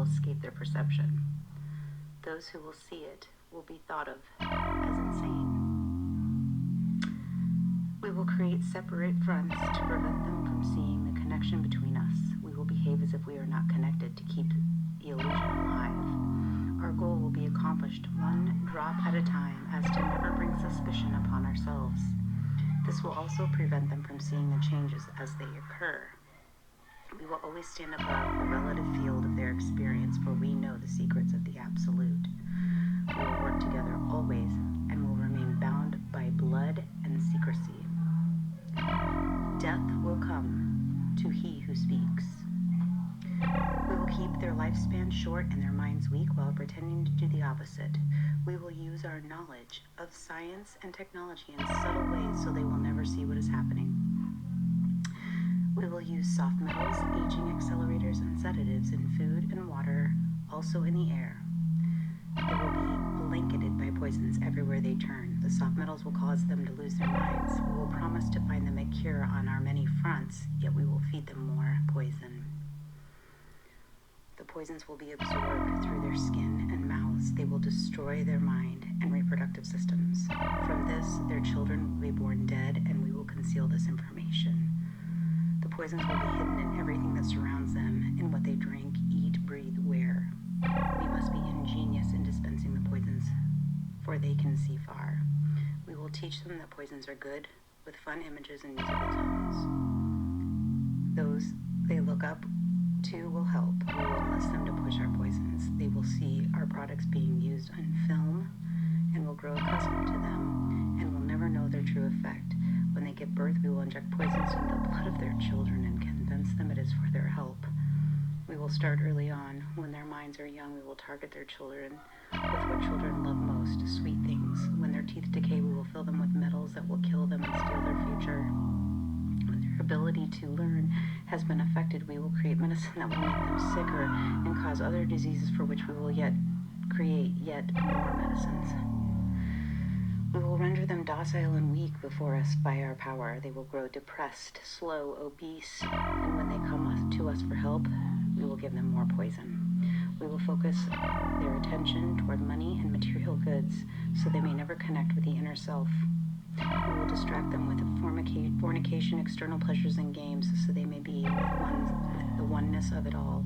escape their perception. Those who will see it will be thought of as insane. We will create separate fronts to prevent them from seeing the connection between us. We will behave as if we are not connected to keep the illusion alive. Our goal will be accomplished one drop at a time as to never bring suspicion upon ourselves. This will also prevent them from seeing the changes as they occur. We will always stand above the relative field of their experience, for we know the secrets of the Absolute. We will work together always and will remain bound by blood and secrecy. Death will come to he who speaks. We will keep their lifespan short and their minds weak while pretending to do the opposite. We will use our knowledge of science and technology in subtle ways so they will never see what is happening. We will use soft metals, aging accelerators, and sedatives in food and water, also in the air. They will be blanketed by poisons everywhere they turn. The soft metals will cause them to lose their minds. We will promise to find them a cure on our many fronts, yet we will feed them more poison. The poisons will be absorbed through their skin and mouths. They will destroy their mind and reproductive systems. From this, their children will be born dead, and we will conceal this information. The poisons will be hidden in everything that surrounds them, in what they drink, eat, breathe, wear. We must be ingenious in dispensing the poisons, for they can see far. We will teach them that poisons are good, with fun images and musical tones. Those they look up to will help. We will enlist them to push our poisons. They will see our products being used on film and will grow accustomed to them and will never know their true effect. When they give birth, we will inject poisons into the blood of their children and convince them it is for their help. We will start early on. When their minds are young, we will target their children with what children love most, sweet things. When their teeth decay, we will fill them with metals that will kill them and steal their future. When their ability to learn has been affected, we will create medicine that will make them sicker and cause other diseases for which we will yet create yet more medicines. We will render them docile and weak before us by our power. They will grow depressed, slow, obese, and when they come to us for help, we will give them more poison. We will focus their attention toward money and material goods so they may never connect with the inner self. We will distract them with fornication, external pleasures, and games so they may be with the oneness of it all.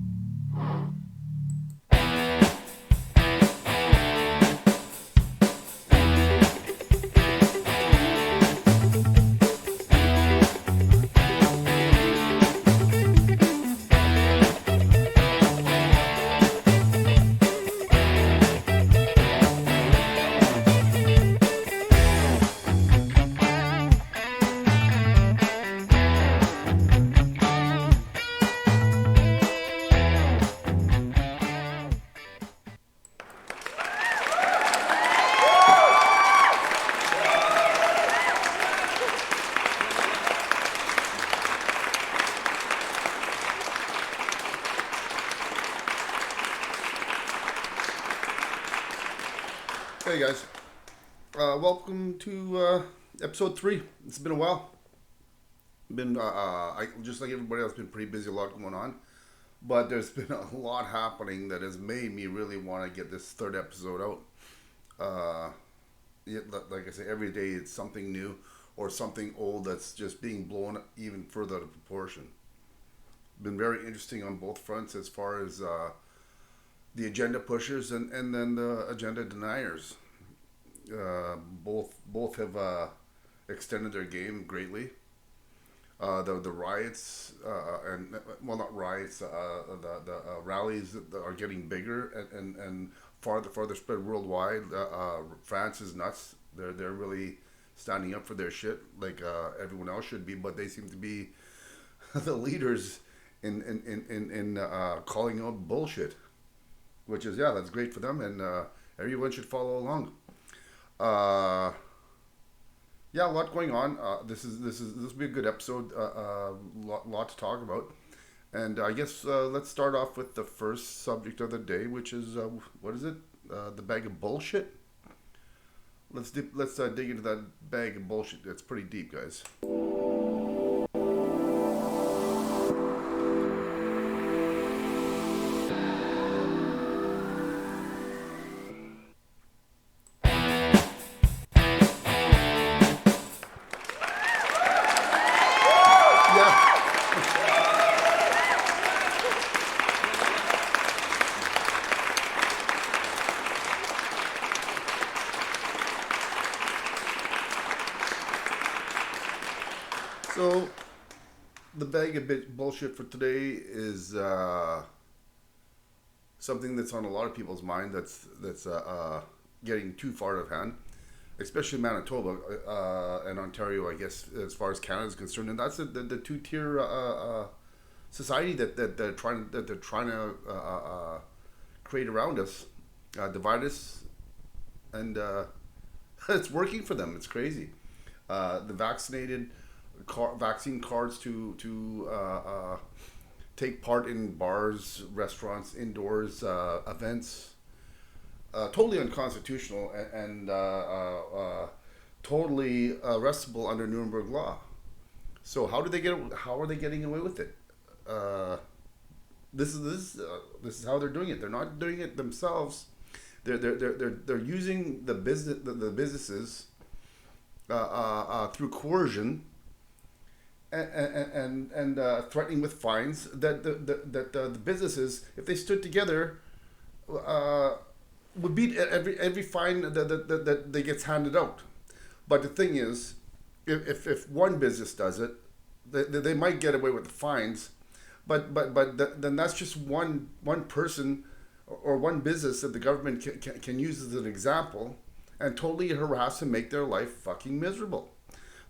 Hey guys, welcome to episode 3. It's been a while. I just like everybody else, been pretty busy, a lot going on. But there's been a lot happening that has made me really want to get this third episode out. Like I say, every day it's something new or something old that's just being blown even further out of proportion. Been very interesting on both fronts as far as the agenda pushers and then the agenda deniers. Both have extended their game greatly. The riots not riots. The rallies are getting bigger and farther spread worldwide. France is nuts. They're really standing up for their shit like everyone else should be, but they seem to be the leaders in calling out bullshit. Which is, that's great for them, and everyone should follow along. A lot going on. This will be a good episode. Lot to talk about, and I guess let's start off with the first subject of the day, which is what is it? The bag of bullshit. Let's dig into that bag of bullshit. It's pretty deep, guys. So the bag of bullshit for today is something that's on a lot of people's mind. That's getting too far out of hand, especially Manitoba and Ontario, I guess, as far as Canada is concerned. And that's the two-tier society that they're trying to create around us, divide us, and it's working for them. It's crazy. The vaccine cards to take part in bars, restaurants, indoors events. Totally unconstitutional and totally arrestable under Nuremberg law. So how do they get? How are they getting away with it? This is how they're doing it. They're not doing it themselves. They're using the businesses through coercion and threatening with fines that the businesses, if they stood together, would beat every fine that gets handed out. But the thing is, if one business does it, they might get away with the fines, but then that's just one person or one business that the government can use as an example and totally harass and make their life fucking miserable.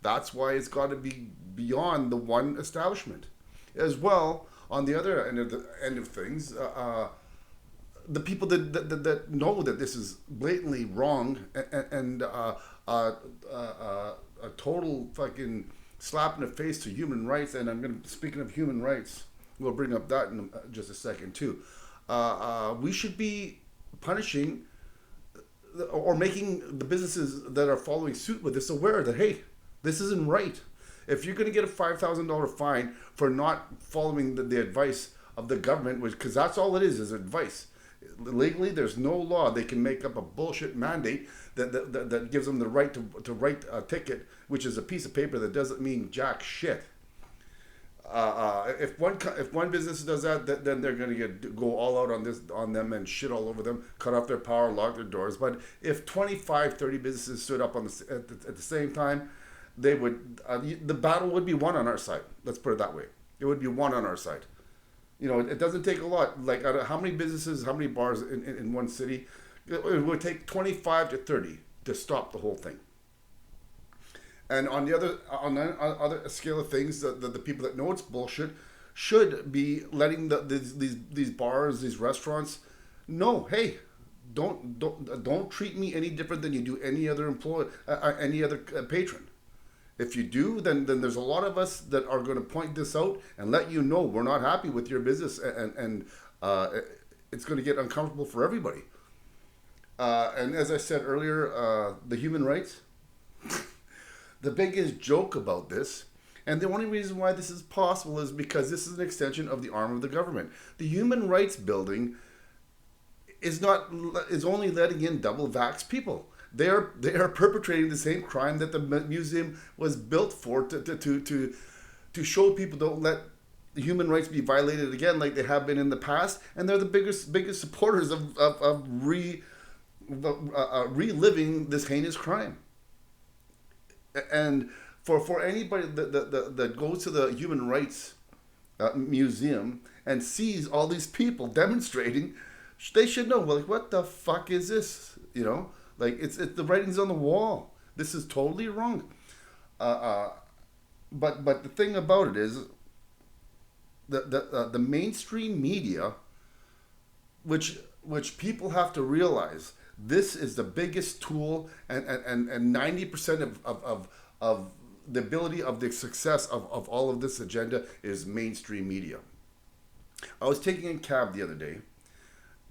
That's why it's got to be beyond the one establishment. As well, on the other end of things, the people that know that this is blatantly wrong and a total fucking slap in the face to human rights. And speaking of human rights, we'll bring up that in just a second too. We should be punishing or making the businesses that are following suit with this aware that, hey, this isn't right. If you're going to get a $5,000 fine for not following the advice of the government, because that's all it is advice. Legally, there's no law. They can make up a bullshit mandate that gives them the right to write a ticket, which is a piece of paper that doesn't mean jack shit. If one business does that, then they're going to go all out on them and shit all over them, cut off their power, lock their doors. But if 25, 30 businesses stood up at the same time, they would the battle would be won on our side. Let's put it that way. It would be won on our side. You know, it doesn't take a lot. Like, how many businesses, how many bars in one city? It would take 25 to 30 to stop the whole thing. And on the other scale of things, the people that know it's bullshit should be letting these bars, these restaurants know, hey, don't treat me any different than you do any other any other patron. If you do, then there's a lot of us that are going to point this out and let you know we're not happy with your business, and it's going to get uncomfortable for everybody. And as I said earlier, the human rights, the biggest joke about this, and the only reason why this is possible is because this is an extension of the arm of the government. The human rights building is only letting in double vax people. They are perpetrating the same crime that the museum was built for, to show people don't let the human rights be violated again like they have been in the past, and they're the biggest supporters of reliving this heinous crime. And for anybody that goes to the human rights museum and sees all these people demonstrating, they should know, well, like, what the fuck is this? You know. Like, it's the writing's on the wall. This is totally wrong. But the thing about it is the mainstream media, which people have to realize, this is the biggest tool, and 90% of the ability of the success of all of this agenda is mainstream media. I was taking a cab the other day.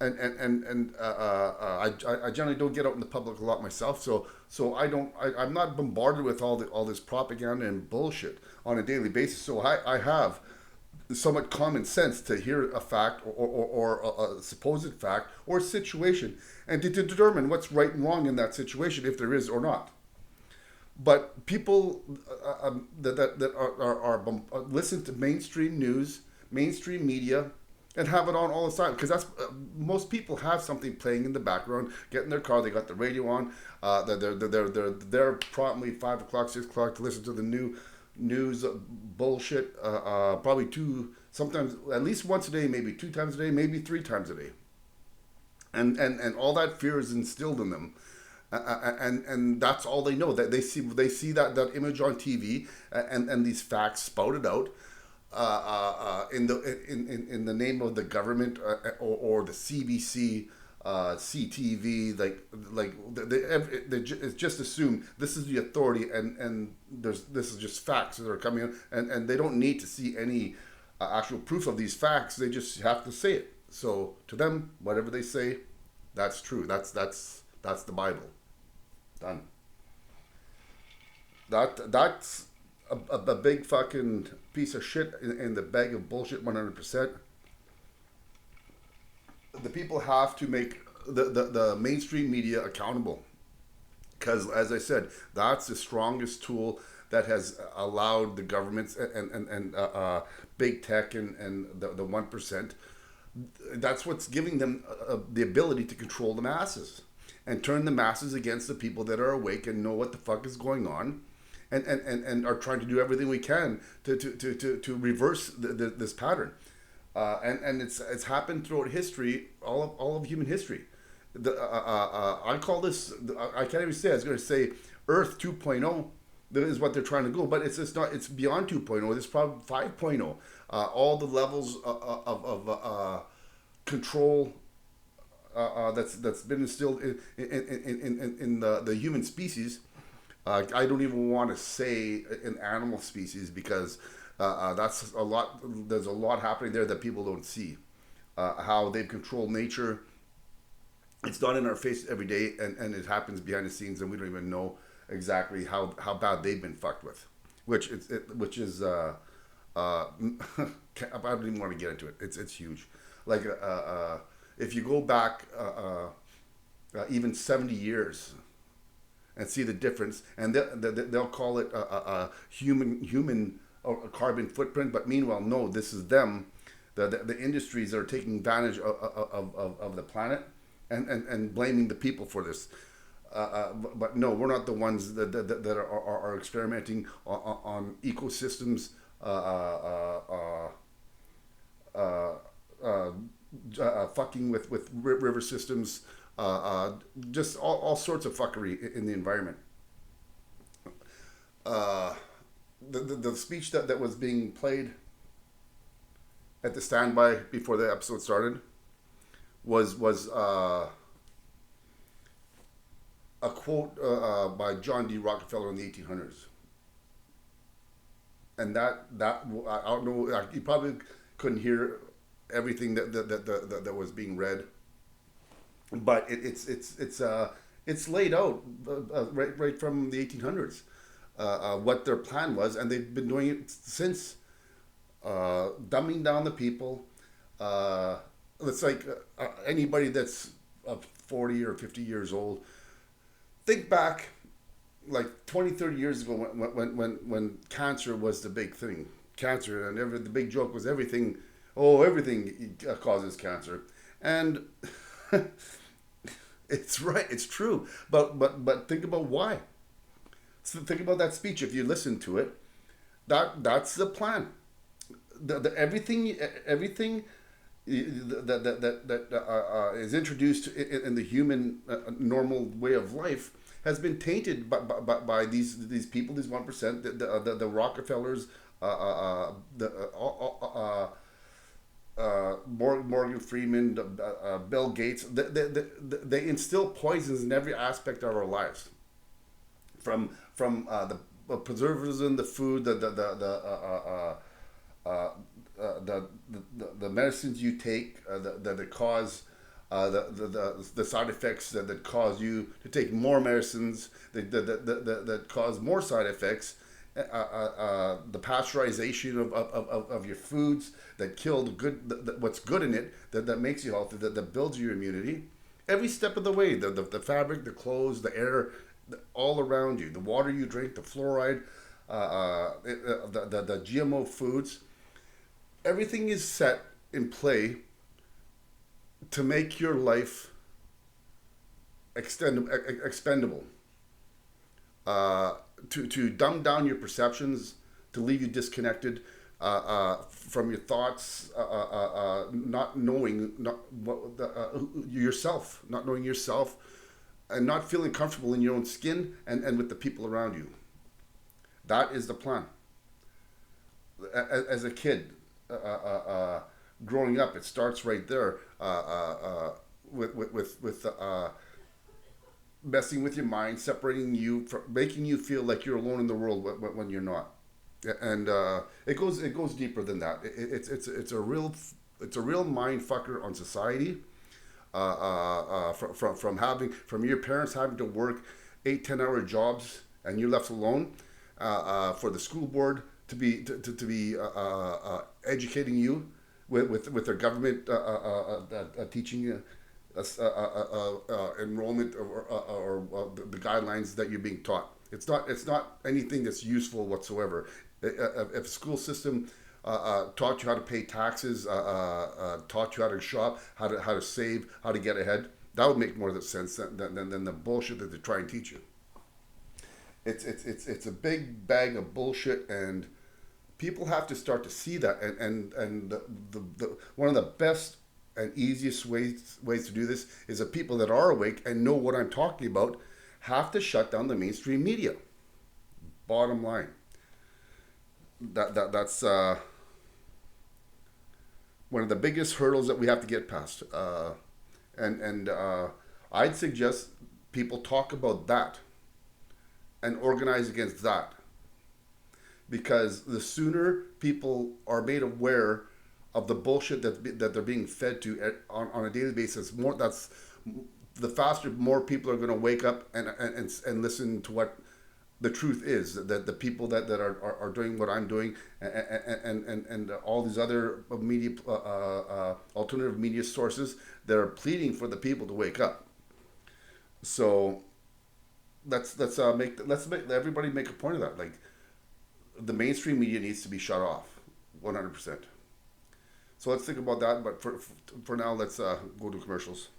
And I generally don't get out in the public a lot myself, so I'm not bombarded with all this propaganda and bullshit on a daily basis. So I have somewhat common sense to hear a fact or a supposed fact or situation, and to determine what's right and wrong in that situation, if there is or not. But people that are listen to mainstream news, mainstream media, and have it on all the time, because that's most people have something playing in the background. Get in their car, they got the radio on. They're promptly 5 o'clock, 6 o'clock to listen to the new news bullshit, probably two, sometimes at least once a day, maybe two times a day, maybe three times a day, and all that fear is instilled in them. And that's all they know. That they see that image on TV, and these facts spouted out, in the name of the government, or the CBC, CTV, it's just assumed this is the authority, and this is just facts that are coming in, and they don't need to see any actual proof of these facts. They just have to say it. So to them, whatever they say, that's true. That's the Bible. Done. That's a big fucking piece of shit in the bag of bullshit. 100%. The people have to make the mainstream media accountable, because, as I said, that's the strongest tool that has allowed the governments and big tech and the 1%. That's what's giving them the ability to control the masses and turn the masses against the people that are awake and know what the fuck is going on, and are trying to do everything we can to reverse this pattern. And it's happened throughout history, all of human history. I call this, I can't even say, I was going to say Earth 2.0. That is what they're trying to go, but it's not. It's beyond 2.0. It's probably 5.0. All the levels of control that's been instilled in the human species. I don't even want to say in animal species, because that's a lot. There's a lot happening there that people don't see. How they've controlled nature. It's not in our face every day, and it happens behind the scenes, and we don't even know exactly how bad they've been fucked with. Which is I don't even want to get into it. It's huge. Like if you go back even 70 years and see the difference, and they'll call it a human or a carbon footprint, but meanwhile, no, this is them, the industries that are taking advantage of the planet, and blaming the people for this. But no, we're not the ones that are experimenting on ecosystems, fucking with river systems, just all sorts of fuckery in the environment. The speech that was being played at the standby before the episode started was a quote by John D. Rockefeller in the 1800s, and that I don't know. You probably couldn't hear everything that was being read, but it's laid out right from the 1800s, what their plan was, and they've been doing it since, dumbing down the people. It's like anybody that's 40 or 50 years old. Think back like 20, 30 years ago when cancer was the big thing. Cancer, and the big joke was everything causes cancer. And it's right, it's true. But think about why. So think about that speech. If you listen to it, that's the plan. Everything that is introduced in the human normal way of life has been tainted by these people, these 1%, the Rockefellers, Morgan Freeman, Bill Gates. They instill poisons in every aspect of our lives, from the preservatives in the food, the medicines you take, that cause the side effects that cause you to take more medicines, that cause more side effects, the pasteurization of your foods that kill what's good in it, that makes you healthy, that builds your immunity. Every step of the way, the fabric, the clothes, the air, all around you, the water you drink, the fluoride, the GMO foods. Everything is set in play to make your life expendable, to dumb down your perceptions, to leave you disconnected from your thoughts, not knowing yourself, not knowing yourself, and not feeling comfortable in your own skin and with the people around you. That is the plan. As a kid, growing up, it starts right there with messing with your mind, separating you, making you feel like you're alone in the world when you're not. And it goes deeper than that. It's a real mind fucker on society. From your parents having to work 8-10 hour jobs and you're left alone, for the school board to be educating you with their government teaching you enrollment or the guidelines that you're being taught. It's not anything that's useful whatsoever. If the school system taught you how to pay taxes, taught you how to shop, how to save, how to get ahead, that would make more sense than the bullshit that they try and teach you. It's a big bag of bullshit, and people have to start to see that. And the one of the best and easiest ways to do this is that people that are awake and know what I'm talking about have to shut down the mainstream media. Bottom line. That's one of the biggest hurdles that we have to get past. And I'd suggest people talk about that and organize against that. Because the sooner people are made aware of the bullshit that they're being fed to on a daily basis, the faster more people are going to wake up and listen to what the truth is. That the people that are doing what I'm doing and all these other media alternative media sources that are pleading for the people to wake up. So let's make everybody make a point of that. Like, the mainstream media needs to be shut off, 100%. So let's think about that. But for now, let's go to commercials.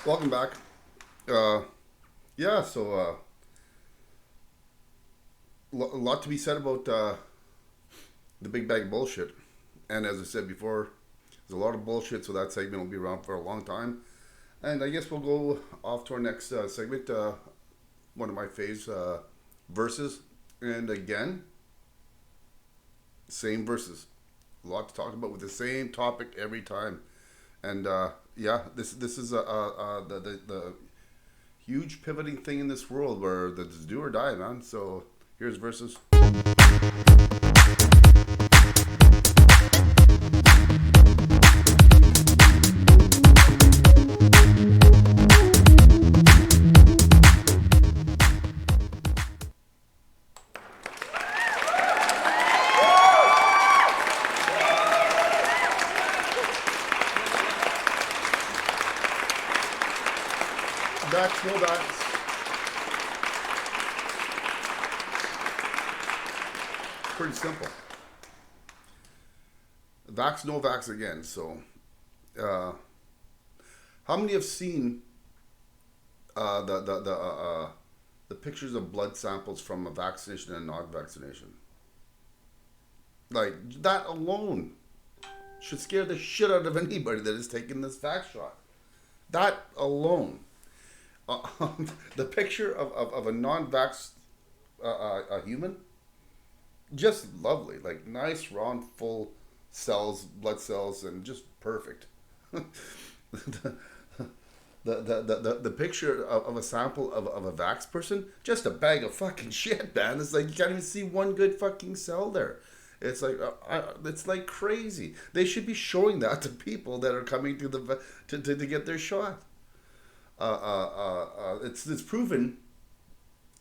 Welcome back. Uh, yeah, so a lot to be said about the big bag of bullshit. And as I said before, there's a lot of bullshit, so that segment will be around for a long time. And I guess we'll go off to our next segment, one of my faves, verses. And again, same verses. A lot to talk about with the same topic every time. And yeah, this is the huge pivoting thing in this world where it's do or die, man. So here's verses. That's no that's pretty simple. Vax no vax again. So uh, how many have seen the pictures of blood samples from a vaccination and non-vaccination? Like that alone should scare the shit out of anybody that is taking this vax shot. That alone. The picture of a non-vax a human, just lovely, like nice round full cells, blood cells, and just perfect. the, the picture of a sample of a vax person, just a bag of fucking shit, man. It's like you can't even see one good fucking cell there. It's like crazy. They should be showing that to people that are coming to to get their shot. It's proven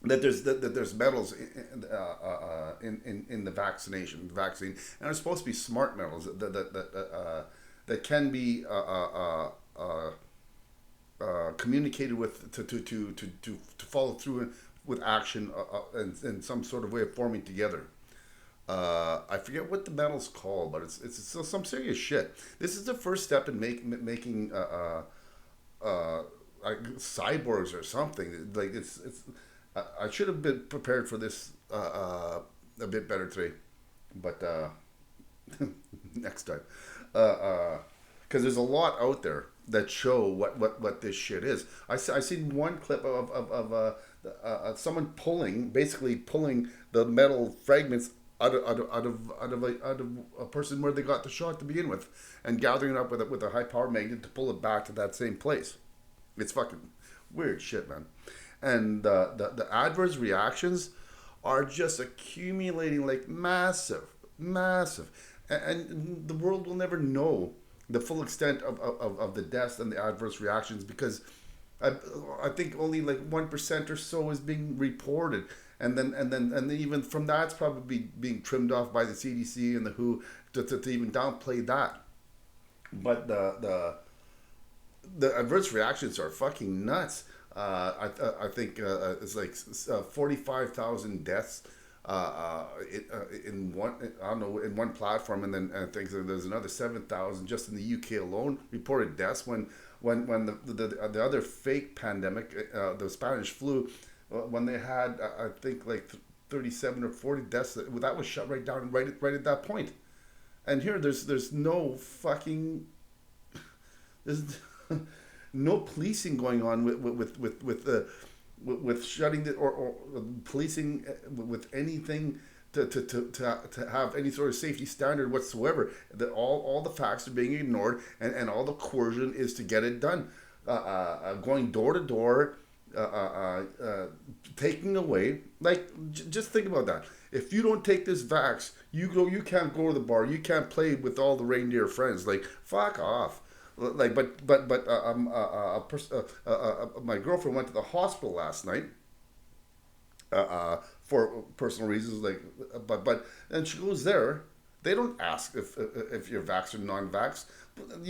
that there's metals in the vaccine, and they're supposed to be smart metals that can be communicated with to follow through with action and some sort of way of forming together. I forget what the metal's called, but it's some serious shit. This is the first step in making like cyborgs or something. Like it's. I should have been prepared for this a bit better today, but next time, because there's a lot out there that show what this shit is. I seen one clip of someone basically pulling the metal fragments out of a person where they got the shot to begin with, and gathering it up with a high power magnet to pull it back to that same place. It's fucking weird shit, man. And the adverse reactions are just accumulating like massive. And the world will never know the full extent of the deaths and the adverse reactions because I think only like 1% or so is being reported. And then even from that, it's probably being trimmed off by the CDC and the WHO to even downplay that. But the adverse reactions are fucking nuts. I think it's like 45,000 deaths in one, I don't know, in one platform, and then I think there's another 7,000 just in the UK alone reported deaths when the other fake pandemic, the Spanish flu, when they had I think like 37 or 40 deaths, that was shut right down right at that point. And here there's no fucking there's no policing going on with shutting or policing with anything to have any sort of safety standard whatsoever. That all the facts are being ignored, and all the coercion is to get it done. Going door to door, taking away. Like just think about that. If you don't take this vax, you can't go to the bar, you can't play with all the reindeer friends. Like fuck off. Like my girlfriend went to the hospital last night for personal reasons. Like but and she goes there. They don't ask if you're vaxxed or non-vaxxed. But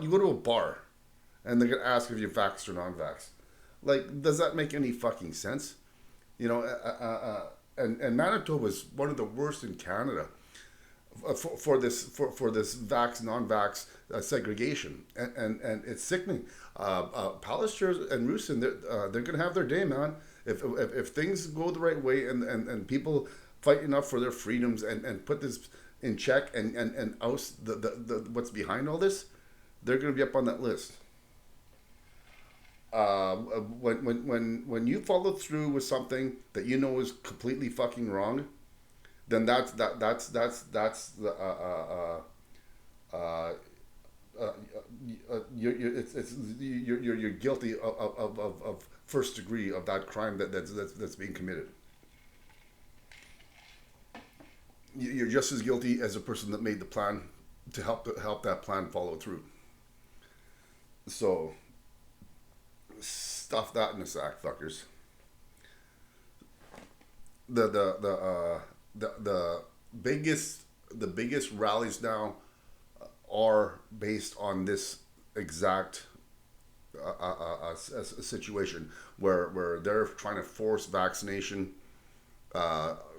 you go to a bar, and they're gonna ask if you're vaxxed or non-vaxxed. Like, does that make any fucking sense? And Manitoba is one of the worst in Canada. for this vax non-vax segregation, and it's sickening. Pallister and Rusin, they're gonna have their day, man. If things go the right way, and people fight enough for their freedoms, and put this in check, and oust the what's behind all this, they're gonna be up on that list. When you follow through with something that you know is completely fucking wrong, then that's the you're guilty of first degree of that crime that's being committed. You're just as guilty as the person that made the plan to help that plan follow through. So stuff that in a sack, fuckers. The biggest rallies now are based on this exact situation where they're trying to force vaccination.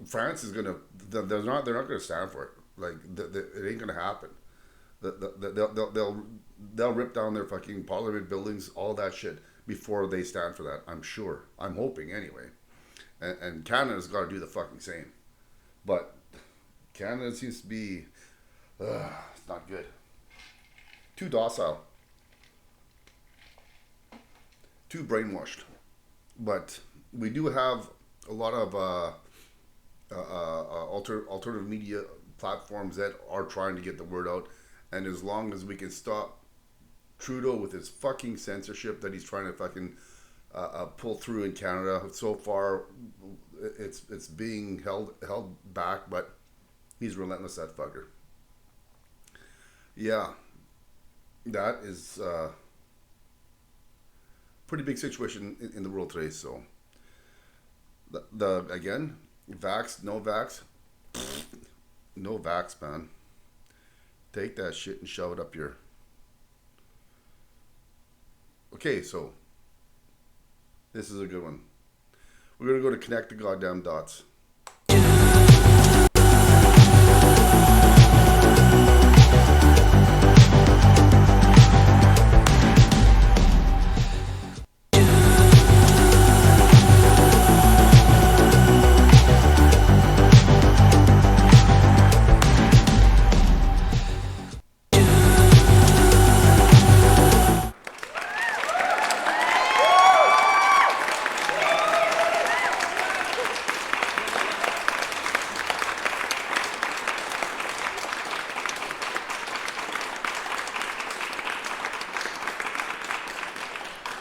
France is gonna they're not gonna stand for it. Like it ain't gonna happen. They'll rip down their fucking parliament buildings, all that shit, before they stand for that. I'm sure. I'm hoping anyway. And Canada's got to do the fucking same. But Canada seems to be, it's not good. Too docile. Too brainwashed. But we do have a lot of alternative media platforms that are trying to get the word out. And as long as we can stop Trudeau with his fucking censorship that he's trying to fucking pull through in Canada, so far it's being held back, but he's relentless, that fucker. Yeah, that is pretty big situation in the world today. So the again, vax, no vax, no vax, man. Take that shit and shove it up your. Okay, so this is a good one. We're gonna go to connect the goddamn dots.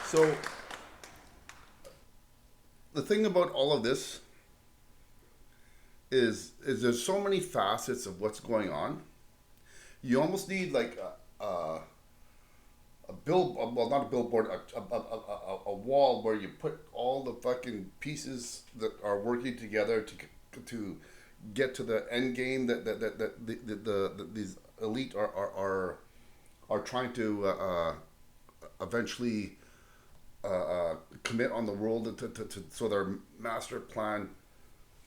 So the thing about all of this is there's so many facets of what's going on. You almost need like well, not a billboard, a wall where you put all the fucking pieces that are working together to get to the end game that these elite are trying to eventually commit on the world so their master plan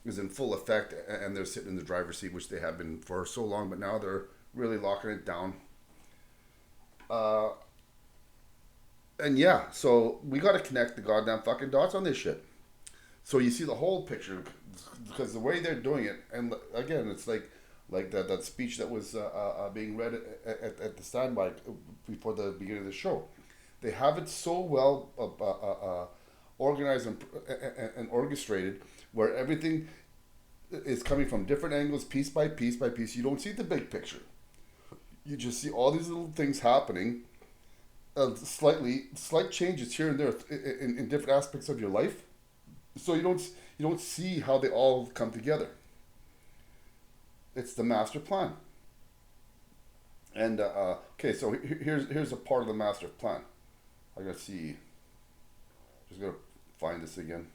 is in full effect, and they're sitting in the driver's seat, which they have been for so long, but now they're really locking it down. And yeah, so we got to connect the goddamn fucking dots on this shit. So you see the whole picture, because the way they're doing it, and again, it's like that speech that was being read at the standby before the beginning of the show. They have it so well organized and orchestrated, where everything is coming from different angles, piece by piece by piece. You don't see the big picture. You just see all these little things happening, slight changes here and there in different aspects of your life. So you don't see how they all come together. It's the master plan. And okay, so here's a part of the master plan. I gotta see. Just gotta find this again.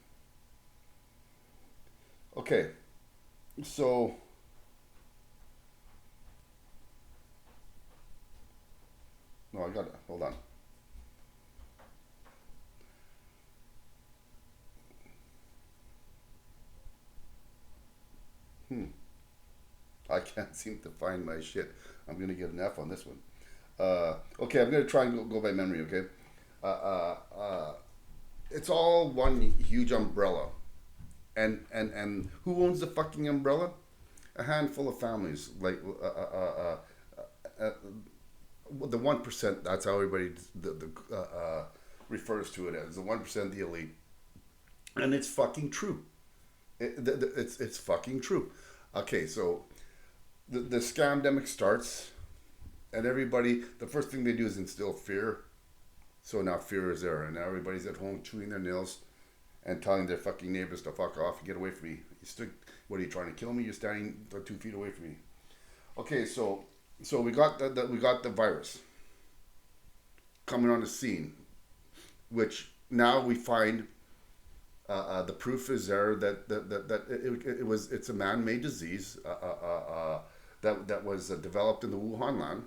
Okay, so no, I got it. Hold on. I can't seem to find my shit. I'm gonna get an F on this one. Okay, I'm gonna try and go by memory. Okay, uh, uh, uh, it's all one huge umbrella, and who owns the fucking umbrella? A handful of families, like uh, the 1%. That's how everybody refers to it as the 1%, the elite, and it's fucking true. It's fucking true. Okay, so the scamdemic starts, and everybody, the first thing they do is instill fear. So now fear is there, and now everybody's at home chewing their nails and telling their fucking neighbors to fuck off and get away from me. What are you trying to kill me? You're standing 2 feet away from me. Okay, so we got the virus coming on the scene, which now we find the proof is there that it's a man-made disease that was developed in the Wuhan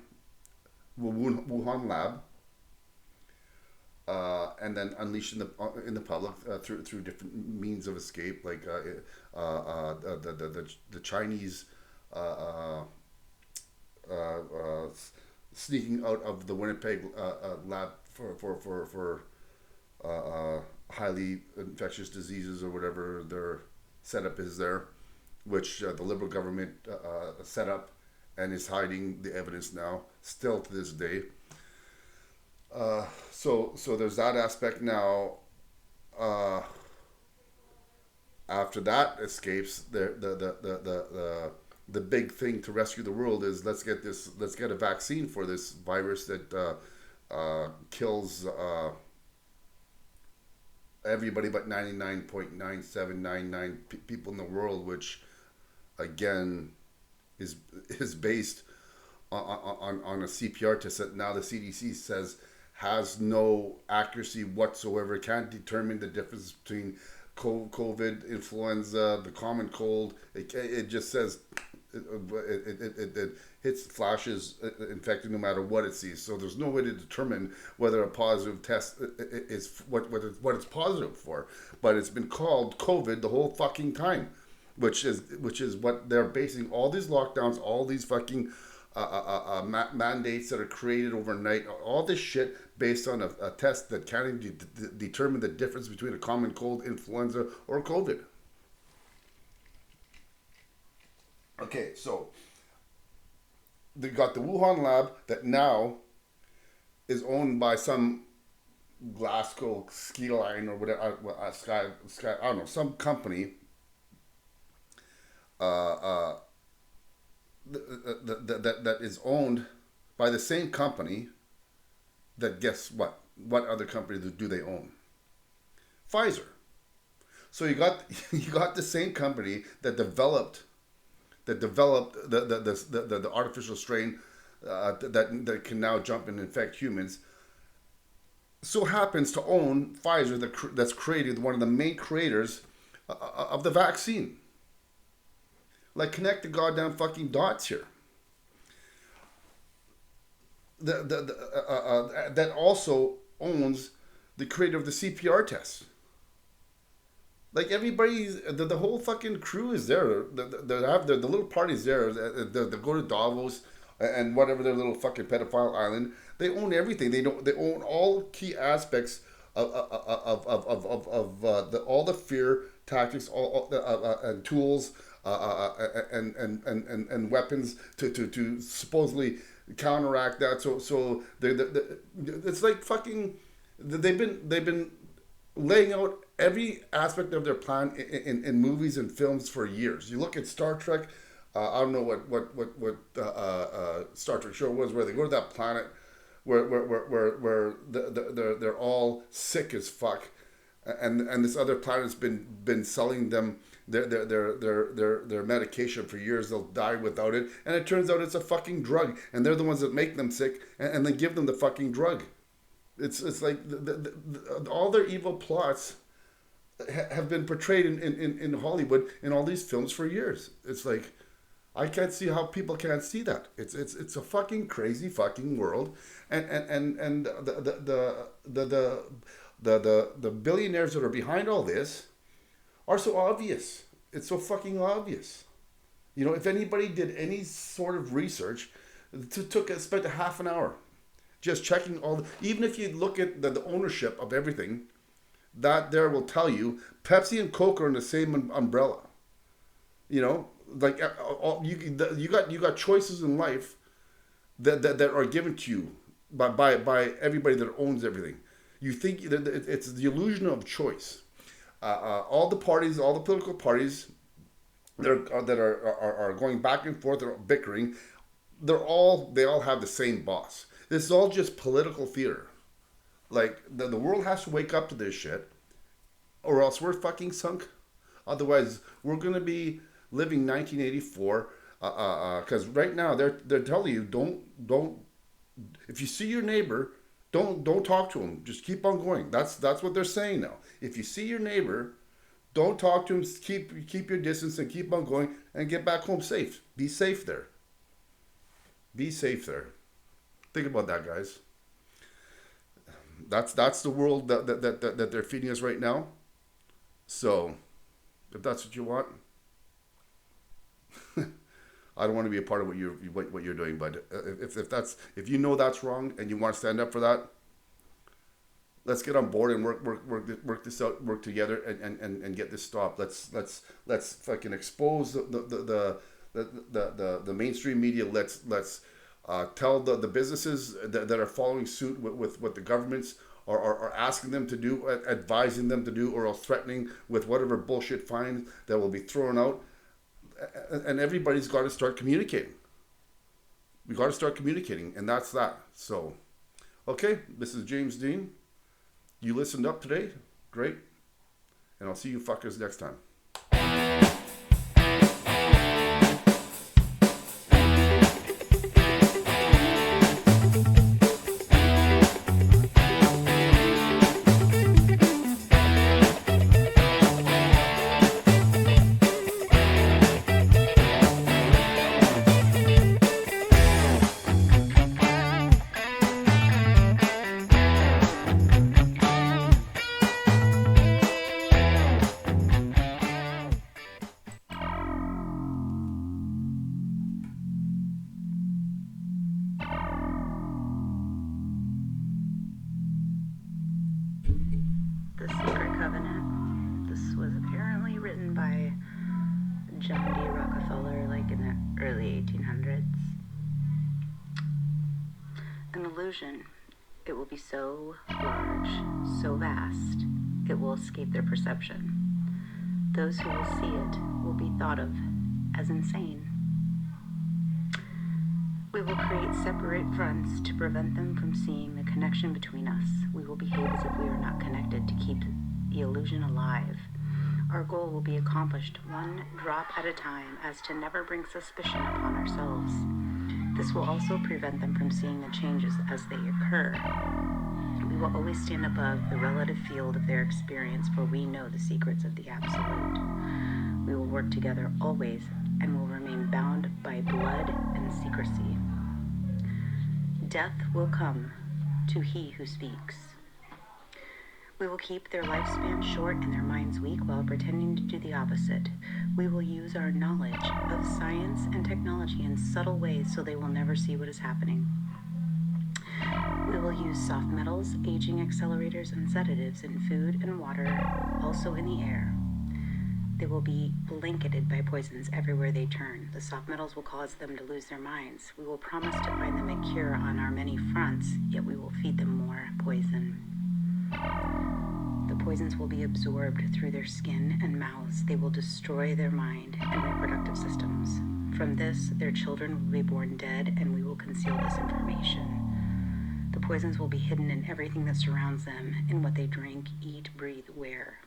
lab, and then unleashed in the public through different means of escape, like the Chinese sneaking out of the Winnipeg lab for highly infectious diseases or whatever their setup is there, which the Liberal government set up and is hiding the evidence now, still to this day. So there's that aspect now. After that escapes, the big thing to rescue the world is let's get a vaccine for this virus that kills everybody but 99.9799 people in the world, which again is based on a CPR test that now the CDC says has no accuracy whatsoever, can't determine the difference between COVID, influenza, the common cold. It just says it hits flashes infected no matter what it sees. So there's no way to determine whether a positive test is what it's positive for. But it's been called COVID the whole fucking time, which is what they're basing all these lockdowns, all these fucking mandates that are created overnight, all this shit based on a test that can't even determine the difference between a common cold, influenza, or COVID. Okay, so they got the Wuhan lab that now is owned by some Glasgow ski line or whatever, Sky, I don't know, some company. That is owned by the same company that, guess what other company do they own? Pfizer. So you got the same company that developed the artificial strain that can now jump and infect humans, so happens to own Pfizer that's created one of the main creators of the vaccine. Like, connect the goddamn fucking dots here. That also owns the creator of the CPR test. Like, everybody's, the whole fucking crew is there. They have the little parties there. They go to Davos and whatever their little fucking pedophile island. They own everything. They own all key aspects of all the fear tactics, and tools. And weapons to supposedly counteract that. So it's like fucking. They've been laying out every aspect of their plan in movies and films for years. You look at Star Trek. I don't know what Star Trek show was where they go to that planet where they're all sick as fuck, and this other planet's been selling them their medication for years. They'll die without it, and it turns out it's a fucking drug, and they're the ones that make them sick and then give them the fucking drug. It's like all their evil plots have been portrayed in Hollywood in all these films for years. It's like, I can't see how people can't see that. It's a fucking crazy fucking world, and the billionaires that are behind all this are so obvious. It's so fucking obvious. You know, if anybody did any sort of research, spent a half an hour just checking all the, even if you look at the ownership of everything, that there will tell you Pepsi and Coke are in the same umbrella. You know, like you got choices in life that are given to you by everybody that owns everything. You think that it's the illusion of choice. All the parties, all the political parties that are going back and forth, they're bickering. They all have the same boss. This is all just political theater. Like the world has to wake up to this shit, or else we're fucking sunk. Otherwise, we're gonna be living 1984. Because right now they're telling you don't if you see your neighbor, don't talk to him. Just keep on going. That's what they're saying now. If you see your neighbor, don't talk to him. Keep your distance and keep on going and get back home safe. Be safe there. Be safe there. Think about that, guys. That's the world that they're feeding us right now. So, if that's what you want, I don't want to be a part of what you're doing. But if you know that's wrong and you want to stand up for that, let's get on board and work this out, work together and get this stopped. Let's fucking expose the mainstream media. Let's tell the businesses that are following suit with what the governments are asking them to do, advising them to do, or else threatening with whatever bullshit fines that will be thrown out. And everybody's got to start communicating. We got to start communicating, and that's that. So, okay, this is James Dean. You listened up today, great, and I'll see you fuckers next time. The Secret Covenant. This was apparently written by John D. Rockefeller, like in the early 1800s. An illusion. It will be so large, so vast, it will escape their perception. Those who will see it will be thought of as insane. We will create separate fronts to prevent them from seeing the connection between us. We will behave as if we are not connected to keep the illusion alive. Our goal will be accomplished one drop at a time as to never bring suspicion upon ourselves. This will also prevent them from seeing the changes as they occur. We will always stand above the relative field of their experience, for we know the secrets of the Absolute. We will work together always and will remain bound by blood and secrecy. Death will come to he who speaks. We will keep their lifespan short and their minds weak while pretending to do the opposite. We will use our knowledge of science and technology in subtle ways so they will never see what is happening. We will use soft metals, aging accelerators, and sedatives in food and water, also in the air. They will be blanketed by poisons everywhere they turn. The soft metals will cause them to lose their minds. We will promise to find them a cure on our many fronts, yet we will feed them more poison. The poisons will be absorbed through their skin and mouths. They will destroy their mind and reproductive systems. From this, their children will be born dead, and we will conceal this information. The poisons will be hidden in everything that surrounds them, in what they drink, eat, breathe, wear.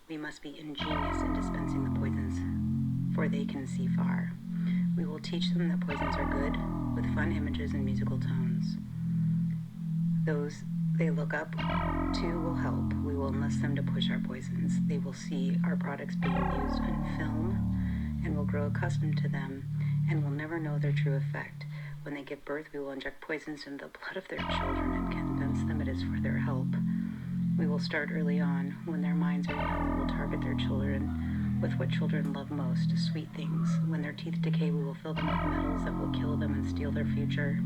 We must be ingenious in dispensing the poisons, for they can see far. We will teach them that poisons are good, with fun images and musical tones. Those they look up to will help. We will enlist them to push our poisons. They will see our products being used on film and will grow accustomed to them and will never know their true effect. When they give birth, we will inject poisons into the blood of their children and convince them it is for their help. We will start early on. When their minds are young, we will target their children with what children love most, sweet things. When their teeth decay, we will fill them with metals that will kill them and steal their future.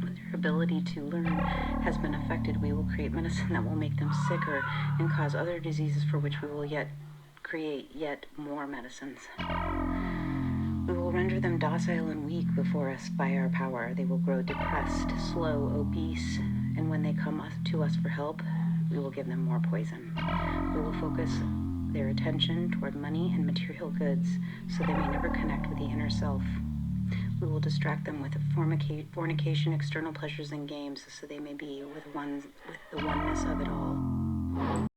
When their ability to learn has been affected, we will create medicine that will make them sicker and cause other diseases for which we will yet create yet more medicines. We will render them docile and weak before us by our power. They will grow depressed, slow, obese, and when they come to us for help, we will give them more poison. We will focus their attention toward money and material goods so they may never connect with the inner self. We will distract them with fornication, external pleasures, and games so they may be with the oneness of it all.